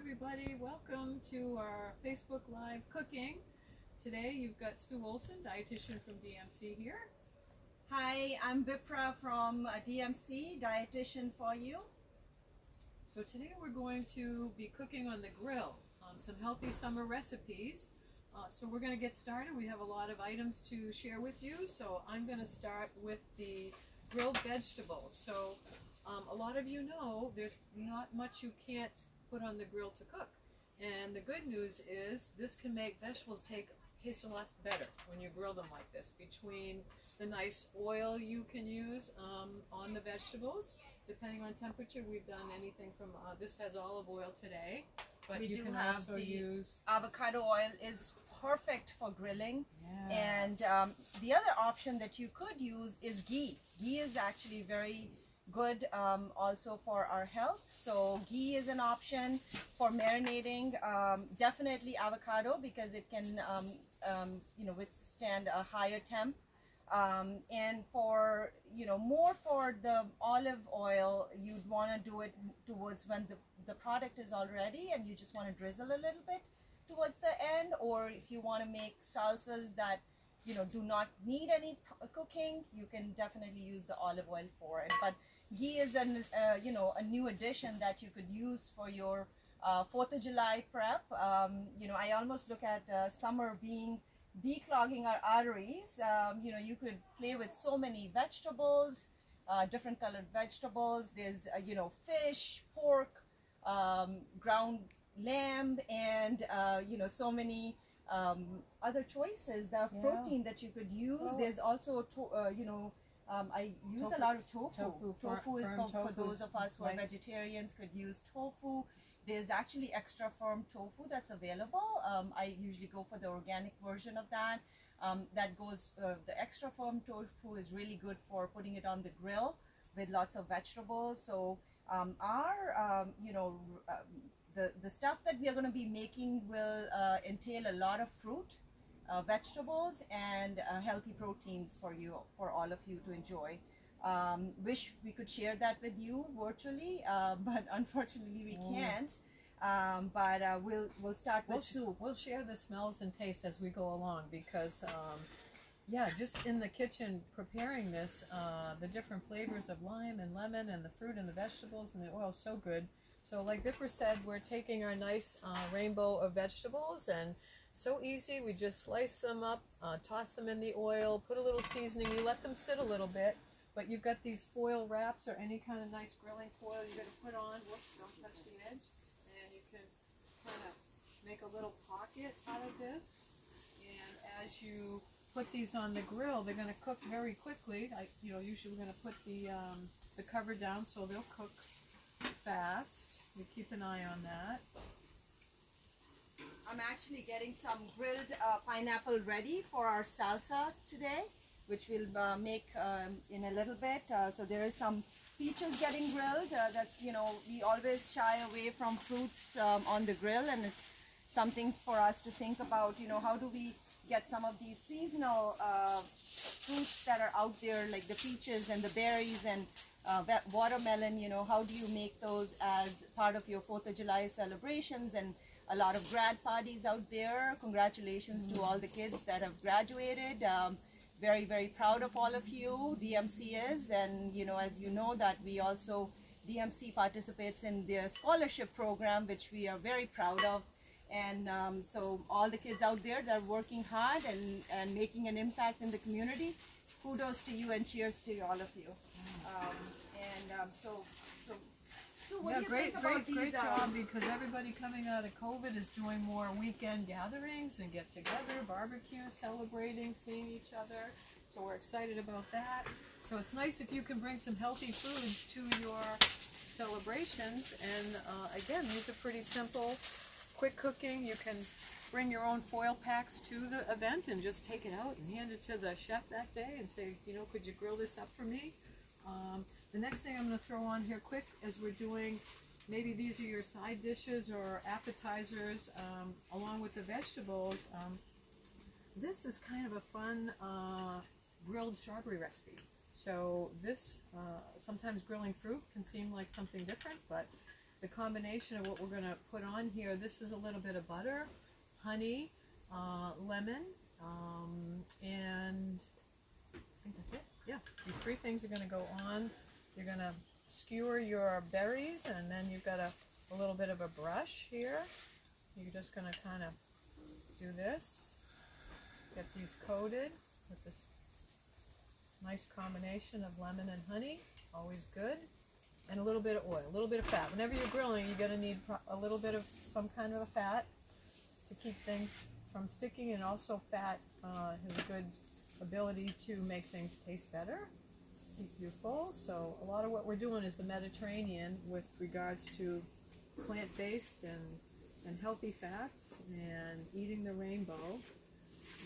everybody. Welcome to our Facebook Live cooking. Today you've got Sue Olson, dietitian from DMC here. Hi, I'm Vipra from DMC, dietitian for you. So today we're going to be cooking on the grill, some healthy summer recipes. So we're going to get started. We have a lot of items to share with you. So I'm going to start with the grilled vegetables. So a lot of you know there's not much you can't put on the grill to cook. And the good news is this can make vegetables taste a lot better when you grill them like this. Between the nice oil you can use on the vegetables, depending on temperature, we've done anything from, this has olive oil today, but We you do can have also the use avocado oil is perfect for grilling. Yeah. And the other option that you could use is ghee. Ghee is actually very good also for our health. So ghee is an option for marinating. Definitely avocado because it can withstand a higher temp. And for more for the olive oil, you'd want to do it towards when the product is all ready and you just want to drizzle a little bit towards the end, or if you want to make salsas that do not need any cooking, you can definitely use the olive oil for it. But ghee is a new addition that you could use for your 4th of July prep. I almost look at summer being declogging our arteries. You could play with so many vegetables, different colored vegetables. There's fish, pork, ground lamb, and so many other choices. There are protein that you could use. There's also I use a lot of tofu. Tofu is for those of us who are vegetarians, could use tofu. There's actually extra firm tofu that's available. I usually go for the organic version of that. The extra firm tofu is really good for putting it on the grill with lots of vegetables. So the stuff that we are going to be making will entail a lot of fruit, vegetables, and healthy proteins for all of you to enjoy. Wish we could share that with you virtually, but unfortunately we can't. We'll start with Sue. We'll share the smells and tastes as we go along because just in the kitchen preparing this, the different flavors of lime and lemon and the fruit and the vegetables and the oil, so good. So like Vipra said, we're taking our nice rainbow of vegetables, and so easy. We just slice them up, toss them in the oil, put a little seasoning. You let them sit a little bit, but you've got these foil wraps or any kind of nice grilling foil you're going to put on. Whoops, don't touch the edge. And you can kind of make a little pocket out of this. And as you put these on the grill, they're going to cook very quickly. Usually we're going to put the cover down so they'll cook fast. We keep an eye on that. I'm actually getting some grilled pineapple ready for our salsa today, which we'll make in a little bit. So there is some peaches getting grilled. We always shy away from fruits on the grill, and it's something for us to think about. How do we get some of these seasonal fruits that are out there, like the peaches and the berries and watermelon, how do you make those as part of your 4th of July celebrations? And a lot of grad parties out there. Congratulations to all the kids that have graduated. Very, very proud of all of you. DMC is, and as you know, that we also, DMC participates in the scholarship program, which we are very proud of. And so all the kids out there that are working hard and making an impact in the community, kudos to you and cheers to all of you. So what do you think about these? Great job, because everybody coming out of COVID is doing more weekend gatherings and get together, barbecues, celebrating, seeing each other. So we're excited about that. So it's nice if you can bring some healthy foods to your celebrations. And again, these are pretty simple, quick cooking. You can bring your own foil packs to the event and just take it out and hand it to the chef that day and say, could you grill this up for me? The next thing I'm going to throw on here quick as we're doing, maybe these are your side dishes or appetizers along with the vegetables. This is kind of a fun grilled strawberry recipe. So this, sometimes grilling fruit can seem like something different, but the combination of what we're going to put on here, this is a little bit of butter, honey, lemon, and I think that's it. Yeah, these three things are going to go on. You're going to skewer your berries, and then you've got a little bit of a brush here. You're just going to kind of do this, get these coated with this nice combination of lemon and honey, always good, and a little bit of oil, a little bit of fat. Whenever you're grilling, you're going to need a little bit of some kind of a fat to keep things from sticking, and also fat has a good ability to make things taste better, keep you full. So a lot of what we're doing is the Mediterranean with regards to plant-based and healthy fats and eating the rainbow.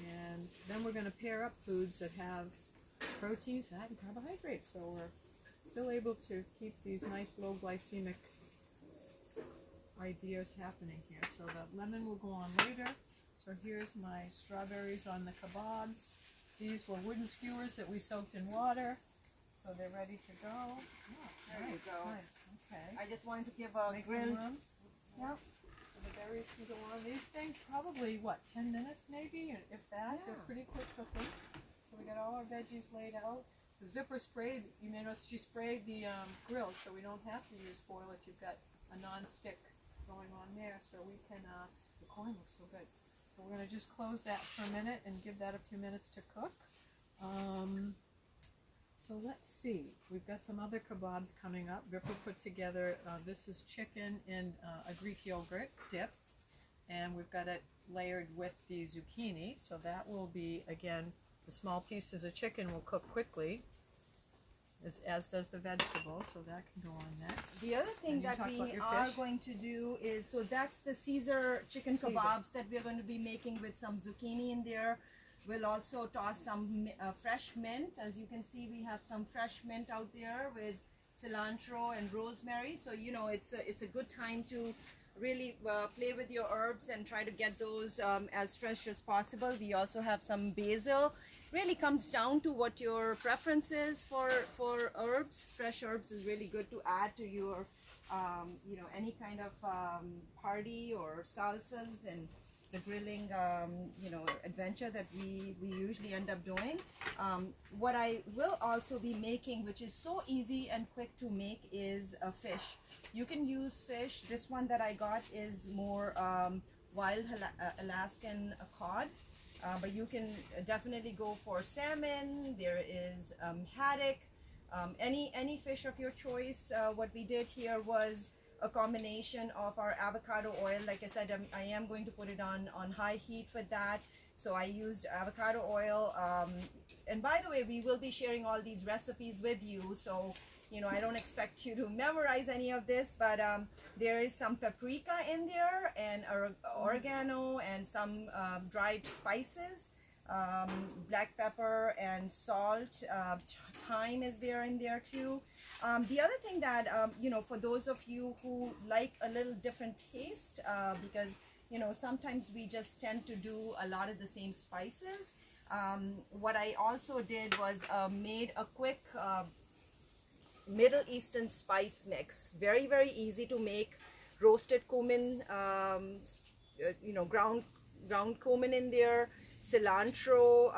And then we're going to pair up foods that have protein, fat, and carbohydrates. So we're still able to keep these nice low glycemic ideas happening here. So the lemon will go on later. So here's my strawberries on the kebabs. These were wooden skewers that we soaked in water. So they're ready to go. Oh, There you go. Nice. Okay. I just wanted to give a Make grilled. some room. Yeah. So the berries can go on. These things probably, what, 10 minutes maybe, if that. Yeah. They're pretty quick cooking. So we got all our veggies laid out. Because Vipra sprayed, you may notice she sprayed the grill, so we don't have to use foil if you've got a non-stick going on there. So we can, the corn looks so good. So we're going to just close that for a minute and give that a few minutes to cook. So let's see, we've got some other kebabs coming up. Vipra put together, this is chicken in a Greek yogurt dip, and we've got it layered with the zucchini. So that will be, again, the small pieces of chicken will cook quickly, as does the vegetable, so that can go on next. The other thing And you that talk we about your are fish? going to do is, so that's the Caesar chicken Caesar. kebabs that we're going to be making with some zucchini in there. We'll also toss some fresh mint. As you can see, we have some fresh mint out there with cilantro and rosemary. So, you know, it's a good time to really play with your herbs and try to get those as fresh as possible. We also have some basil. Really comes down to what your preference is for herbs. Fresh herbs is really good to add to your, you know, any kind of party or salsas and the grilling, you know, adventure that we usually end up doing. What I will also be making, which is so easy and quick to make, is a fish. You can use fish. This one that I got is more wild Alaskan cod. But you can definitely go for salmon. There is haddock, any fish of your choice. What we did here was a combination of our avocado oil. Like I said, I am going to put it on high heat with that. So I used avocado oil. And by the way, we will be sharing all these recipes with you. So, you know, I don't expect you to memorize any of this, but there is some paprika in there, and oregano, and some dried spices, black pepper and salt. Thyme is there in there too. The other thing that, you know, for those of you who like a little different taste, because, you know, sometimes we just tend to do a lot of the same spices. What I also did was made a quick Middle Eastern spice mix. Very, very easy to make. Roasted cumin, you know, ground cumin in there. Cilantro,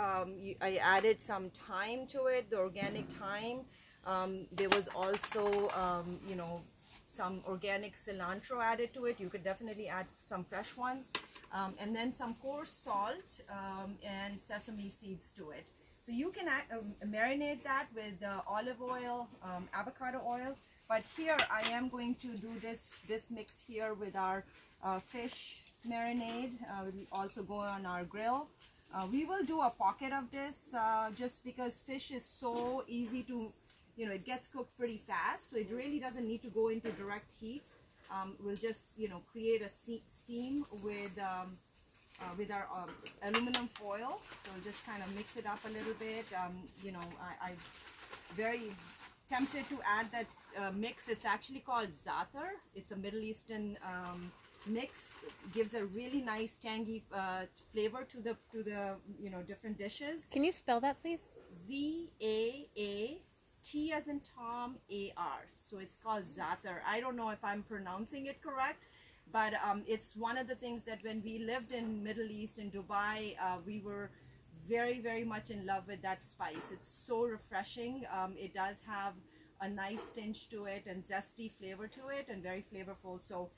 I added some thyme to it, the organic thyme. There was also, you know, some organic cilantro added to it. You could definitely add some fresh ones. And then some coarse salt and sesame seeds to it. So you can marinate that with olive oil, avocado oil. But here I am going to do this mix here with our fish marinade. Will also go on our grill. We will do a pocket of this just because fish is so easy to, you know, it gets cooked pretty fast. So it really doesn't need to go into direct heat. We'll just, you know, create a steam with our aluminum foil. So we'll just kind of mix it up a little bit. You know, I'm very tempted to add that mix. It's actually called za'atar. It's a Middle Eastern mix. It gives a really nice tangy flavor to the you know, different dishes. Can you spell that, please? Z-A-A-T-A-R. T as in Tom, A-R. So it's called za'atar. I don't know if I'm pronouncing it correct, but it's one of the things that when we lived in Middle East, in Dubai, we were very, very much in love with that spice. It's so refreshing. It does have a nice tinge to it and zesty flavor to it and very flavorful. So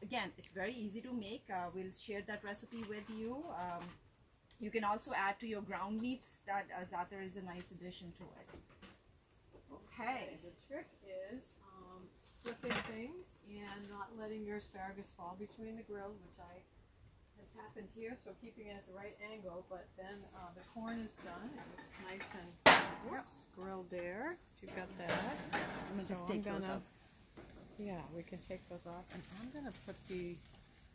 again, it's very easy to make. We'll share that recipe with you. You can also add to your ground meats. That za'atar is a nice addition to it. Okay. The trick is flipping things and not letting your asparagus fall between the grill, which has happened here, so keeping it at the right angle. But then the corn is done. It looks nice and grilled there. You've got that. I'm gonna just take those off. Yeah, we can take those off. And I'm gonna put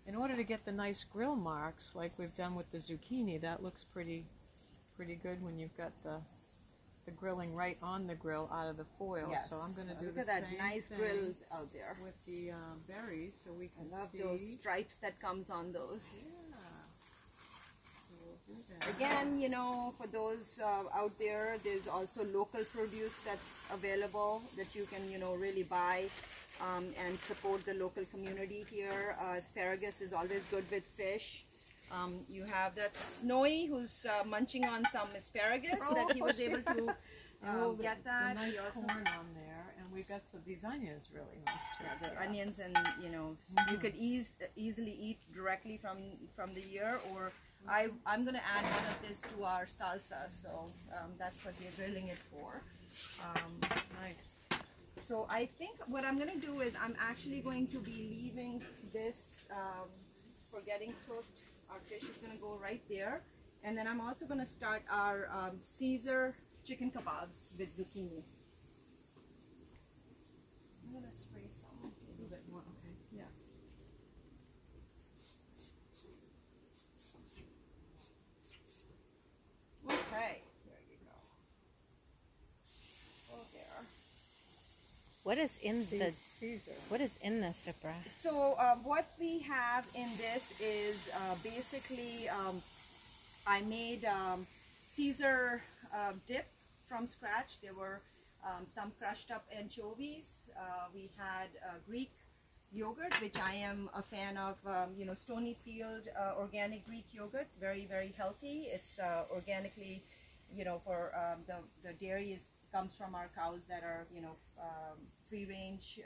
in order to get the nice grill marks like we've done with the zucchini, that looks pretty good when you've got the grilling right on the grill out of the foil. Yes. So I'm going to do Look the at that same nice thing grill out there with the berries, so we can I love see. those stripes that comes on those. Yeah. So we'll do that. Again, you know, for those out there, there's also local produce that's available that you can, you know, really buy and support the local community here. Asparagus is always good with fish. You have that Snowy who's munching on some asparagus that he was able to get that. The nice He also, corn on there, and we got these onions really nice too. yeah, the onions, and you know, you could easily eat directly from the ear, or I'm gonna add one of this to our salsa. So that's what we're grilling it for. Nice. So I think what I'm gonna do is I'm actually going to be leaving this for getting cooked. Our fish is going to go right there, and then I'm also going to start our Caesar chicken kebabs with zucchini. I'm going to spray some. A little bit more, okay. Yeah. Okay. There you go. Oh, there. What is in the Caesar? What is in this, Vipra? So what we have in this is basically I made Caesar dip from scratch. There were some crushed up anchovies. We had Greek yogurt, which I am a fan of, you know, Stonyfield organic Greek yogurt. Very, very healthy. It's organically, you know, for the dairy comes from our cows that are, you know, free range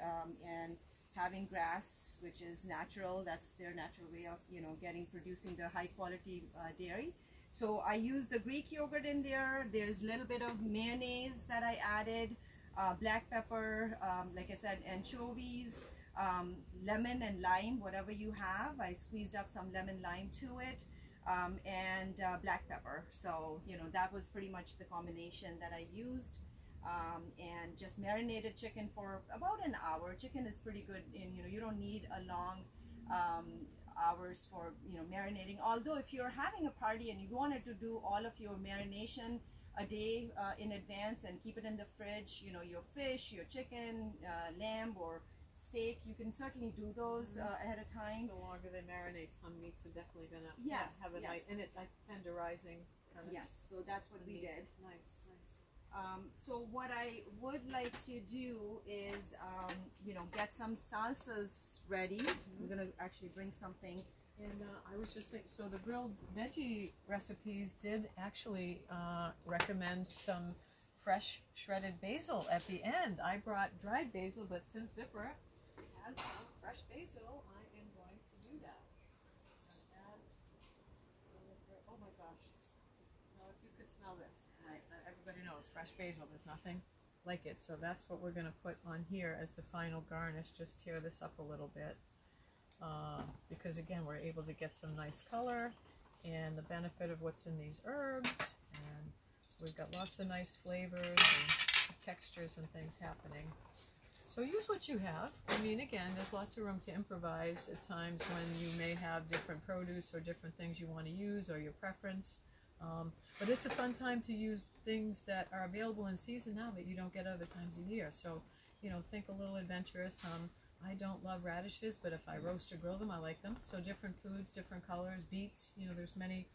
and having grass, which is natural. That's their natural way of, you know, producing the high quality dairy. So I use the Greek yogurt in there. There's a little bit of mayonnaise that I added, black pepper, like I said, anchovies, lemon and lime, whatever you have. I squeezed up some lemon lime to it. And black pepper. So, you know, that was pretty much the combination that I used. And just marinated chicken for about an hour. Chicken is pretty good in, you know, you don't need a long hours for, you know, marinating. Although if you're having a party and you wanted to do all of your marination a day in advance and keep it in the fridge, you know, your fish, your chicken, lamb or steak, you can certainly do those ahead of time. The longer they marinate, some meats are definitely gonna have a yes. nice, and it like tenderizing kind of. Yes, so that's what we did. Nice, nice. So what I would like to do is, you know, get some salsas ready. I'm gonna actually bring something. And I was just thinking, so the grilled veggie recipes did actually recommend some fresh shredded basil at the end. I brought dried basil, but since Vipra has some fresh basil, I am going to do that. Add oh my gosh. Now if you could smell this. Right. Everybody knows fresh basil, there's nothing like it. So that's what we're going to put on here as the final garnish. Just tear this up a little bit. Because again, we're able to get some nice color and the benefit of what's in these herbs. And so we've got lots of nice flavors and textures and things happening. So use what you have. I mean, again, there's lots of room to improvise at times when you may have different produce or different things you want to use or your preference. But it's a fun time to use things that are available in season now that you don't get other times a year. So, you know, think a little adventurous. I don't love radishes, but if I roast or grill them, I like them. So different foods, different colors, beets, you know, there's many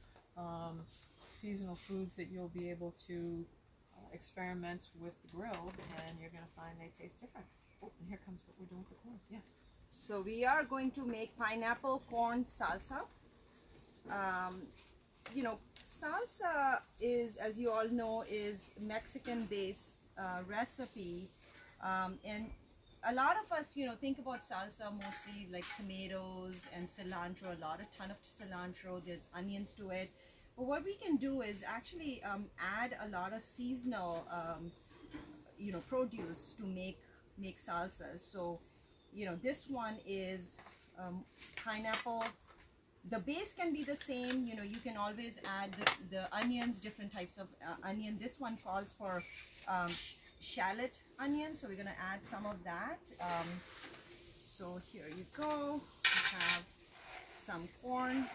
seasonal foods that you'll be able to experiment with the grilled, and you're gonna find they taste different. Oh, and here comes what we're doing with the corn. Yeah. So we are going to make pineapple corn salsa. You know, salsa is, as you all know, is Mexican-based recipe, and a lot of us, you know, think about salsa mostly like tomatoes and cilantro, a ton of cilantro. There's onions to it. But what we can do is actually add a lot of seasonal, you know, produce to make salsas. So, you know, this one is pineapple. The base can be the same. You know, you can always add the onions, different types of onion. This one calls for shallot onion, so we're going to add some of that. So here you go. We have some corn.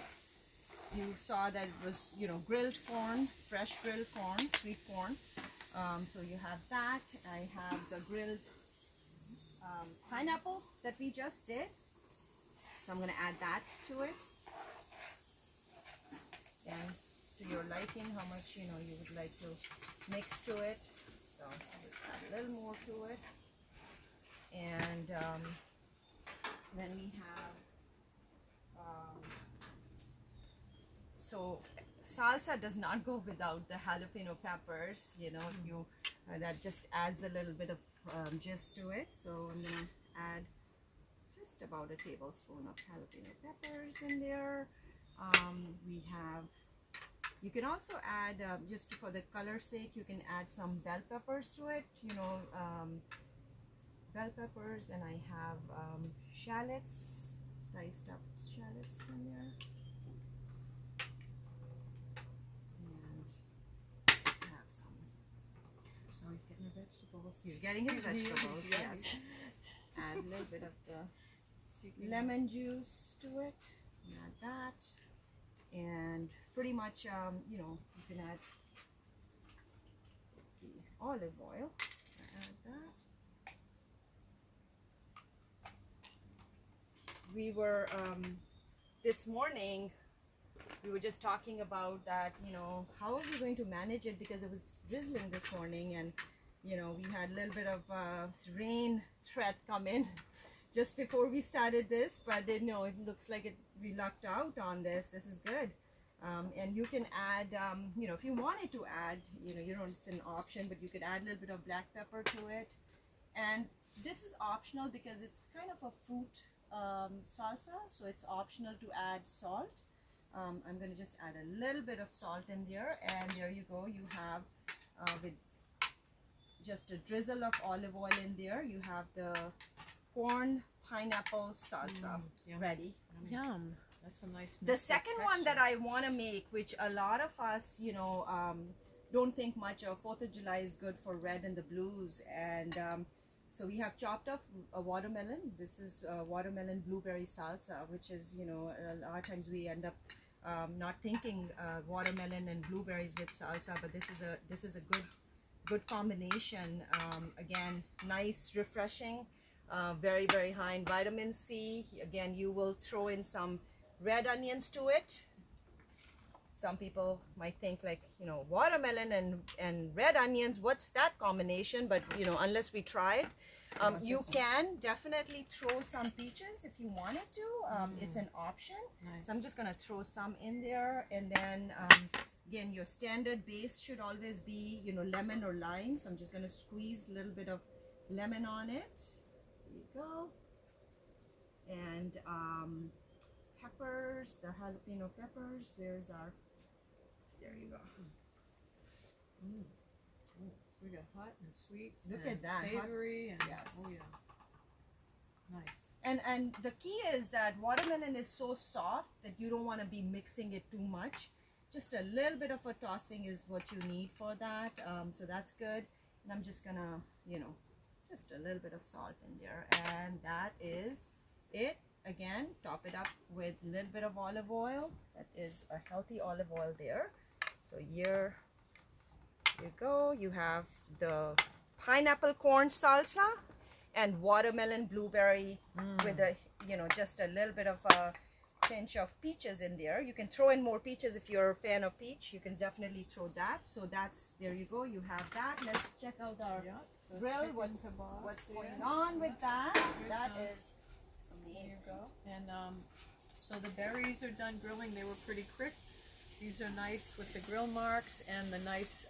You saw that it was, you know, grilled corn, fresh grilled corn, sweet corn. So you have that. I have the grilled pineapple that we just did. So I'm going to add that to it. And to your liking, how much, you know, you would like to mix to it. So just add a little more to it. And then we have, so salsa does not go without the jalapeno peppers, you know, if you, that just adds a little bit of zest to it. So I'm gonna add just about a tablespoon of jalapeno peppers in there. We have, you can also add, just for the color sake, you can add some bell peppers to it, you know, bell peppers, and I have shallots, diced up shallots in there. And I have some. So he's getting the vegetables. He's getting his vegetables, yes. Add a little bit of the lemon juice to it, and add that. And pretty much, you know, you can add the olive oil. Add that. We were, this morning, we were just talking about that, you know, how are we going to manage it, because it was drizzling this morning, and, you know, we had a little bit of rain threat come in just before we started this, but you know, it looks like we lucked out on this. This is good. And you can add, you know, if you wanted to add, you know, you don't, it's an option, but you could add a little bit of black pepper to it. And this is optional because it's kind of a fruit salsa, so it's optional to add salt. I'm going to just add a little bit of salt in there, and there you go. You have, with just a drizzle of olive oil in there, you have the corn pineapple salsa ready. Yum. That's a nice. The second one that I want to make, which a lot of us, you know, don't think much of, 4th of July is good for red and the blues, and so we have chopped up a watermelon. This is watermelon blueberry salsa, which is, you know, a lot of times we end up not thinking watermelon and blueberries with salsa, but this is a good combination. Again, nice, refreshing, very, very high in vitamin C. Again, you will throw in some red onions to it. Some people might think like, you know, watermelon and red onions, what's that combination? But, you know, unless we try it, you can definitely throw some peaches if you wanted to. It's an option. Nice. So I'm just going to throw some in there. And then, again, your standard base should always be, you know, lemon or lime. So I'm just going to squeeze a little bit of lemon on it. There you go. And peppers, the jalapeno peppers. Where's our, there you go. So we got hot and sweet. Look and at that, savory and yes. Oh yeah, nice. And the key is that watermelon is so soft that you don't want to be mixing it too much. Just a little bit of a tossing is what you need for that. So that's good. And I'm just gonna, you know, just a little bit of salt in there, and that is it. Again, top it up with a little bit of olive oil. That is a healthy olive oil there. So here you go. You have the pineapple corn salsa and watermelon blueberry with a, you know, just a little bit of a pinch of peaches in there. You can throw in more peaches if you're a fan of peach. You can definitely throw that. So that's, there you go. You have that. Let's check out our Yeah, the grill. chicken What's kebabs going here. on with that? Here's That some. is There you amazing. go. And so the berries are done grilling. They were pretty quick. These are nice with the grill marks and the nice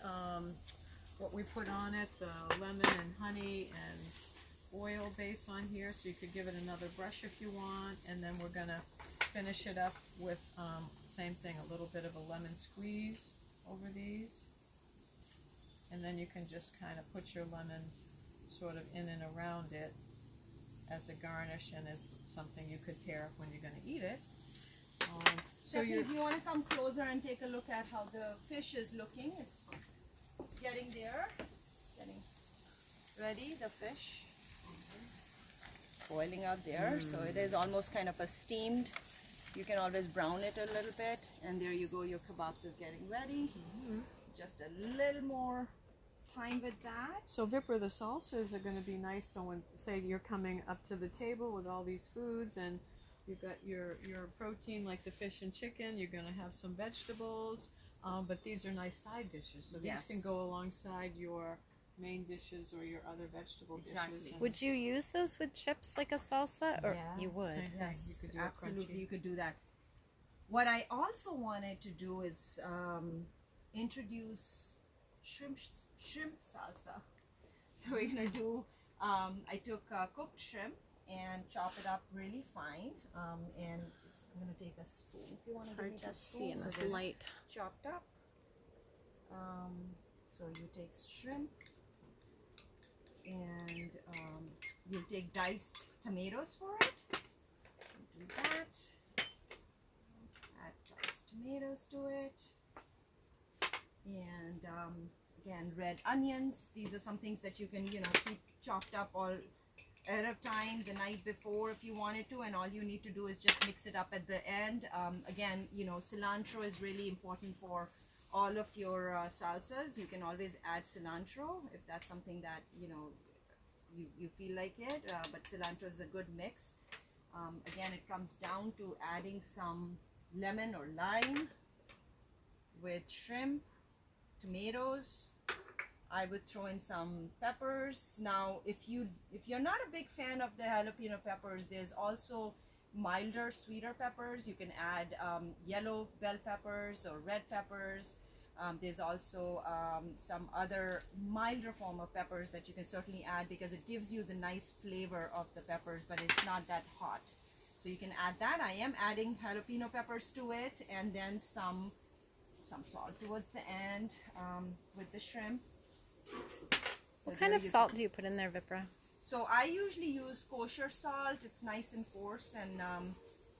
what we put on it, the lemon and honey and oil base on here, so you could give it another brush if you want. And then we're gonna finish it up with same thing, a little bit of a lemon squeeze over these, and then you can just kind of put your lemon sort of in and around it as a garnish and as something you could pair up when you're going to eat it. So Stephanie, you're if you want to come closer and take a look at how the fish is looking, it's getting there, getting ready, the fish. It's boiling out there, so it is almost kind of a steamed. You can always brown it a little bit, and there you go, your kebabs are getting ready. Just a little more time with that. So Vipra, the salsas are going to be nice. So when, say, you're coming up to the table with all these foods and you've got your protein like the fish and chicken, you're going to have some vegetables, but these are nice side dishes. So Yes. these can go alongside your main dishes or your other vegetable Exactly. dishes. And Would you use those with chips like a salsa? Or Yes. you would? Same thing. Yes, You could do a absolutely, crunchy. you could do that. What I also wanted to do is introduce shrimp salsa. So we're gonna do. I took cooked shrimp and chop it up really fine. And just, I'm gonna take a spoon. If you want to give me Hard to that see spoon, in so this this light. chopped up. So you take shrimp, and you take diced tomatoes for it. Do that. Add diced tomatoes to it, and again, red onions. These are some things that you can, keep chopped up all ahead of time the night before if you wanted to, and all you need to do is just mix it up at the end. Again, cilantro is really important for all of your salsas. You can always add cilantro if that's something that you feel like it, but cilantro is a good mix. Again, it comes down to adding some lemon or lime with shrimp, tomatoes. I would throw in some peppers. Now, if you're not a big fan of the jalapeno peppers, there's also milder, sweeter peppers. You can add yellow bell peppers or red peppers. There's also some other milder form of peppers that you can certainly add, because it gives you the nice flavor of the peppers, but it's not that hot. So you can add that. I am adding jalapeno peppers to it, and then some salt towards the end with the shrimp. So What kind of salt do you put in there, Vipra? So I usually use kosher salt. It's nice and coarse, and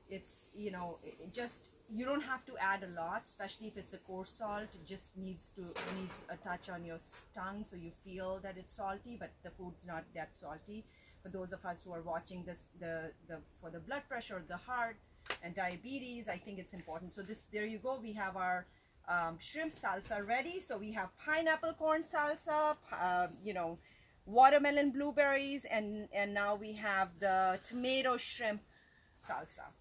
it's it just, you don't have to add a lot, especially if it's a coarse salt. It just needs a touch on your tongue so you feel that it's salty, but the food's not that salty. For those of us who are watching this, for the blood pressure, the heart, and diabetes, I think it's important. So there you go. We have our shrimp salsa ready. So we have pineapple corn salsa, watermelon blueberries, and now we have the tomato shrimp salsa.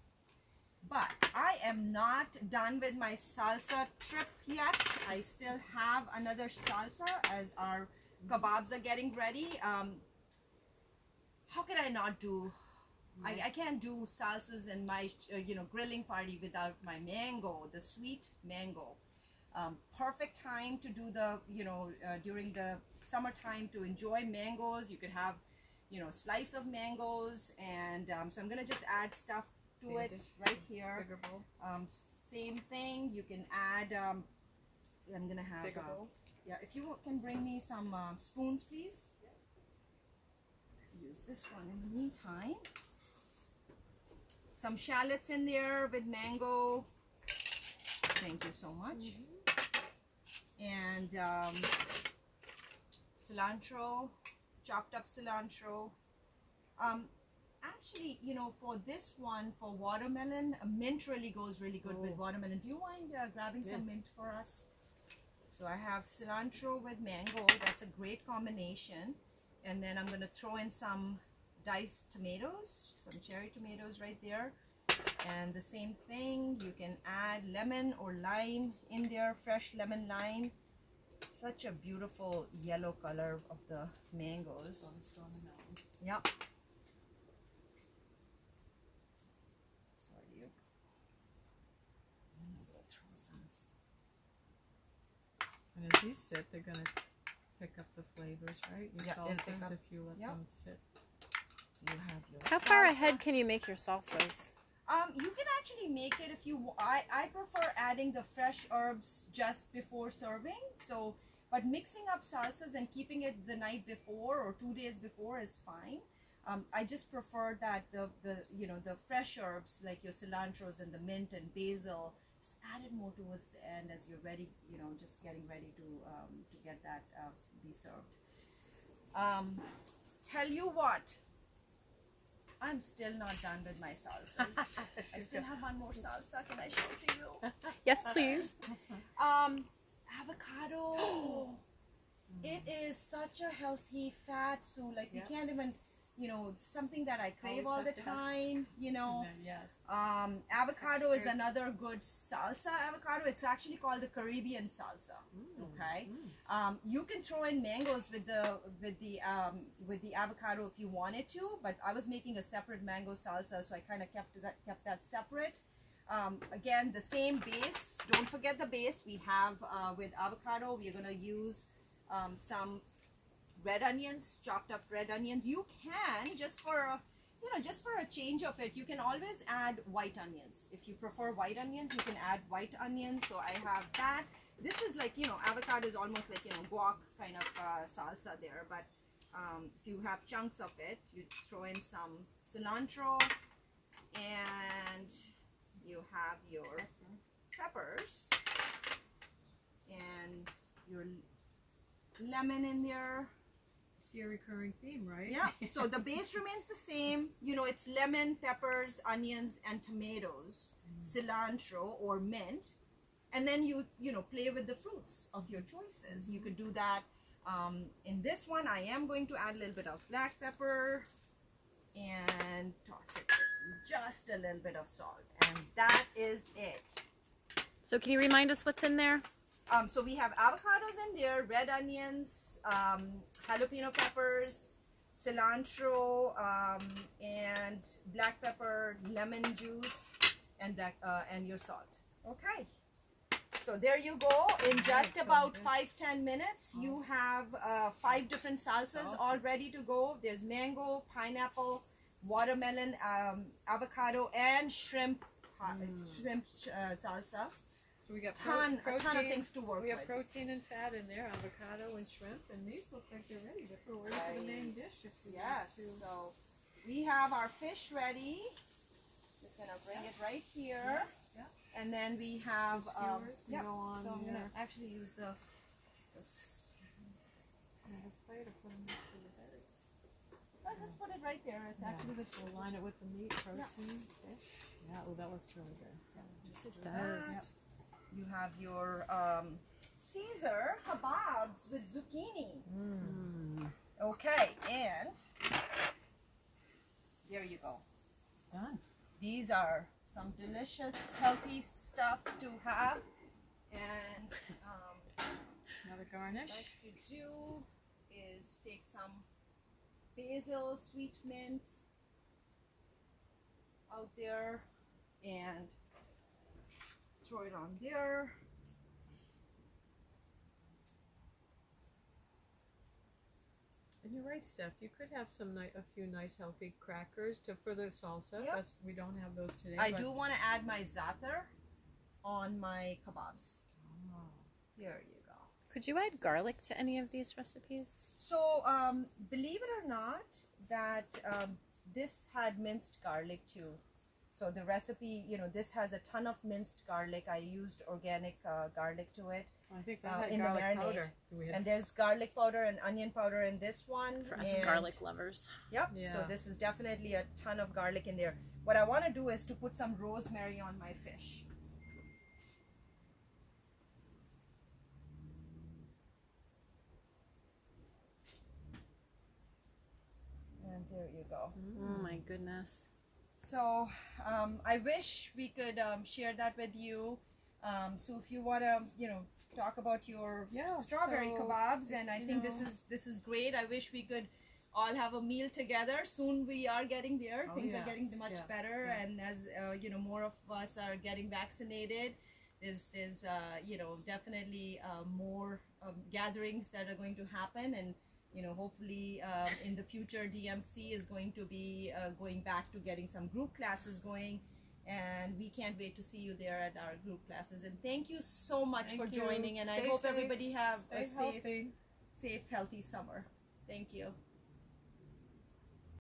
But I am not done with my salsa trip yet. I still have another salsa as our kebabs are getting ready. How can I not do? I can't do salsas in my grilling party without my mango, the sweet mango. Perfect time to do the during the summertime to enjoy mangoes. You could have slice of mangoes, and so I'm gonna just add stuff to it right here. Bigger bowl. Same thing. You can add. I'm gonna have. Bigger bowl. Yeah, if you can bring me some spoons, please. Use this one in the meantime. Some shallots in there with mango. Thank you so much. And cilantro, chopped up cilantro. Actually, for this one, for watermelon, mint really goes really good with watermelon. Do you mind grabbing some mint for us? So I have cilantro with mango. That's a great combination. And then I'm going to throw in some diced tomatoes, some cherry tomatoes right there. And the same thing, you can add lemon or lime in there, fresh lemon lime. Such a beautiful yellow color of the mangoes. Yep. Sorry, you. I'm gonna throw some. And as these sit, they're gonna pick up the flavors, right? Your Yeah, it'll pick salsas up- if you let yep. them sit. You have your How far salsa. ahead can you make your salsas? You can actually make it if you. I prefer adding the fresh herbs just before serving. So, but mixing up salsas and keeping it the night before or 2 days before is fine. I just prefer that the the fresh herbs like your cilantros and the mint and basil, just add it more towards the end as you're ready. Just getting ready to get that be served. Tell you what. I'm still not done with my salsas. I still have one more salsa. Can I show it to you? Yes, please. Avocado. It is such a healthy fat. So like we Yep. can't even, something that I crave Always all the have to have time. Yes. Avocado is Textured. another good salsa avocado. It's actually called the Caribbean salsa. Okay. You can throw in mangoes with the avocado if you wanted to, but I was making a separate mango salsa, so I kind of kept that separate. Again, the same base. Don't forget the base. We have with avocado. We're gonna use some red onions, chopped up red onions. You can just for a change of it, you can always add white onions. If you prefer white onions, you can add white onions. So I have that. This is like, avocado is almost like, guac kind of salsa there. But if you have chunks of it, you throw in some cilantro and you have your peppers and your lemon in there. See a recurring theme, right? Yeah, so the base remains the same. It's lemon, peppers, onions, and tomatoes, cilantro or mint. And then you play with the fruits of your choices. You could do that. In this one, I am going to add a little bit of black pepper and toss it with just a little bit of salt. And that is it. So can you remind us what's in there? So we have avocados in there, red onions, jalapeno peppers, cilantro, and black pepper, lemon juice, and your salt. Okay. So there you go. In just so about good. 5-10 minutes, you have 5 different salsas all ready to go. There's mango, pineapple, watermelon, avocado, and shrimp salsa. So we got ton protein. of things to work We have with. protein and fat in there, avocado and shrimp, and these look like they're ready. We're ready for the main dish if we Yes, want to. so we have our fish ready. Just gonna bring it right here. Yeah. And then we have The skewers can yep. go on So I'm gonna there. actually use this. I have a plate or put them next to the berries. I'll just put it right there. It's actually with We'll line it with the meat, protein, fish. Yeah, oh, that looks really good. Just do does. that. Yep. You have your Caesar kebabs with zucchini. Okay, and there you go. Done. These are some delicious, healthy stuff to have. And Another garnish. what to do is take some basil, sweet mint out there and throw it on there. And you're right, Steph. You could have a few nice healthy crackers for the salsa. Yep. We don't have those today. I but- do want to add my za'atar on my kebabs. Oh. Here you go. Could you add garlic to any of these recipes? So, believe it or not, that this had minced garlic too. So the recipe, this has a ton of minced garlic. I used organic garlic to it. I think that had in the garlic marinade. powder. Do we have And there's garlic powder and onion powder in this one. For us and- garlic lovers. Yep. Yeah. So this is definitely a ton of garlic in there. What I want to do is to put some rosemary on my fish. And there you go. Oh my goodness. So I wish we could share that with you. So if you want to, talk about your strawberry so, kebabs, and I think this is great. I wish we could all have a meal together. Soon we are getting there. Things are getting much better, and as more of us are getting vaccinated, there's definitely more gatherings that are going to happen, and hopefully in the future DMC is going to be going back to getting some group classes going, and we can't wait to see you there at our group classes. And thank you so much for joining, and I hope everybody have a safe, healthy summer. Thank you.